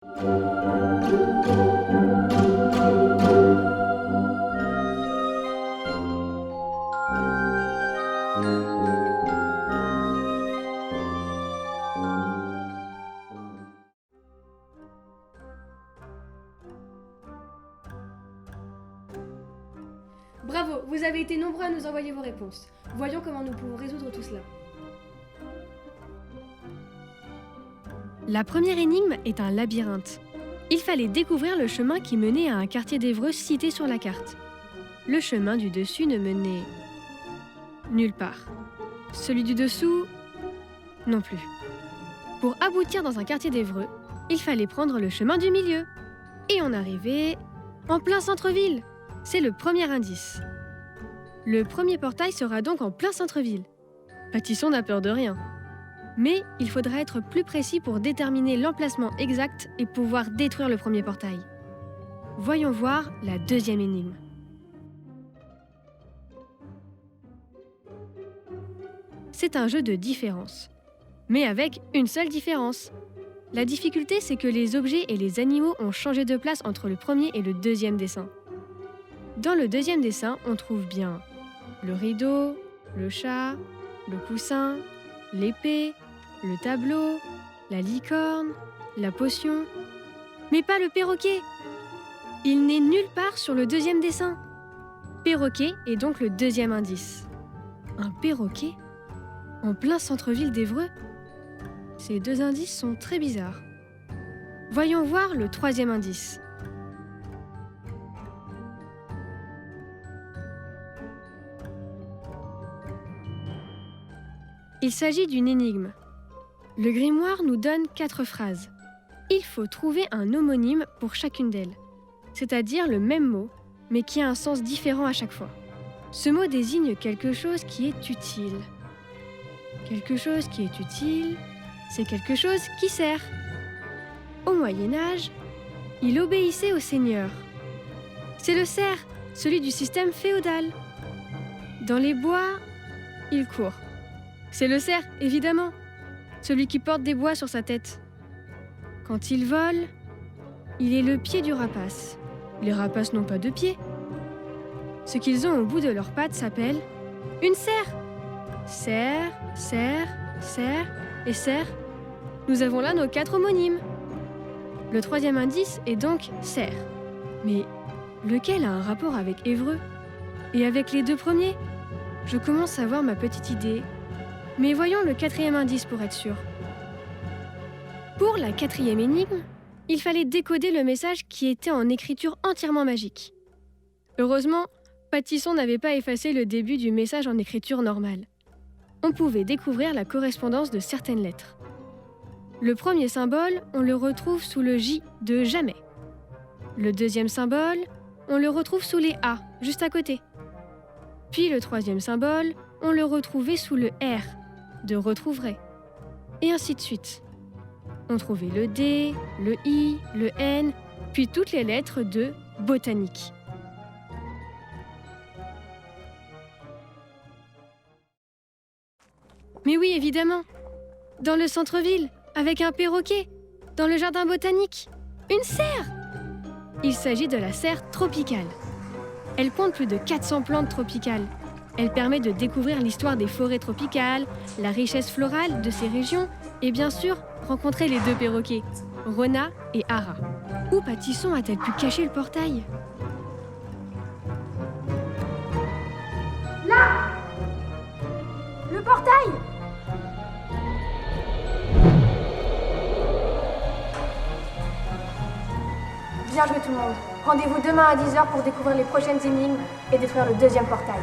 Bravo, vous avez été nombreux à nous envoyer vos réponses. Voyons comment nous pouvons résoudre tout cela. La première énigme est un labyrinthe. Il fallait découvrir le chemin qui menait à un quartier d'Évreux cité sur la carte. Le chemin du dessus ne menait nulle part. Celui du dessous, non plus. Pour aboutir dans un quartier d'Évreux, il fallait prendre le chemin du milieu. Et on arrivait en plein centre-ville. C'est le premier indice. Le premier portail sera donc en plein centre-ville. Pâtisson n'a peur de rien. Mais il faudra être plus précis pour déterminer l'emplacement exact et pouvoir détruire le premier portail. Voyons voir la deuxième énigme. C'est un jeu de différence, mais avec une seule différence. La difficulté, c'est que les objets et les animaux ont changé de place entre le premier et le deuxième dessin. Dans le deuxième dessin, on trouve bien le rideau, le chat, le coussin, l'épée, le tableau, la licorne, la potion, mais pas le perroquet. Il n'est nulle part sur le deuxième dessin. Perroquet est donc le deuxième indice. Un perroquet en plein centre-ville d'Évreux? Ces deux indices sont très bizarres. Voyons voir le troisième indice. Il s'agit d'une énigme. Le grimoire nous donne 4 phrases. Il faut trouver un homonyme pour chacune d'elles, c'est-à-dire le même mot, mais qui a un sens différent à chaque fois. Ce mot désigne quelque chose qui est utile. Quelque chose qui est utile, c'est quelque chose qui sert. Au Moyen-Âge, il obéissait au seigneur. C'est le cerf, celui du système féodal. Dans les bois, il court. C'est le cerf, évidemment, celui qui porte des bois sur sa tête. Quand il vole, il est le pied du rapace. Les rapaces n'ont pas de pieds. Ce qu'ils ont au bout de leurs pattes s'appelle une serre. Serre, serre, serre et serre. Nous avons là nos 4 homonymes. Le troisième indice est donc cerf. Mais lequel a un rapport avec Évreux? Et avec les 2 premiers? Je commence à avoir ma petite idée. Mais voyons le 4e indice pour être sûr. Pour la 4e énigme, il fallait décoder le message qui était en écriture entièrement magique. Heureusement, Pâtisson n'avait pas effacé le début du message en écriture normale. On pouvait découvrir la correspondance de certaines lettres. Le premier symbole, on le retrouve sous le J de jamais. Le deuxième symbole, on le retrouve sous les A, juste à côté. Puis le troisième symbole, on le retrouvait sous le R, de retrouverait. Et ainsi de suite. On trouvait le D, le I, le N, puis toutes les lettres de botanique. Mais oui, évidemment. Dans le centre-ville, avec un perroquet. Dans le jardin botanique, une serre. Il s'agit de la serre tropicale. Elle compte plus de 400 plantes tropicales. Elle permet de découvrir l'histoire des forêts tropicales, la richesse florale de ces régions et bien sûr, rencontrer les 2 perroquets, Rona et Ara. Où Pâtisson a-t-elle pu cacher le portail? Là! Le portail! Bien joué tout le monde. Rendez-vous demain à 10h pour découvrir les prochaines énigmes et détruire le 2e portail.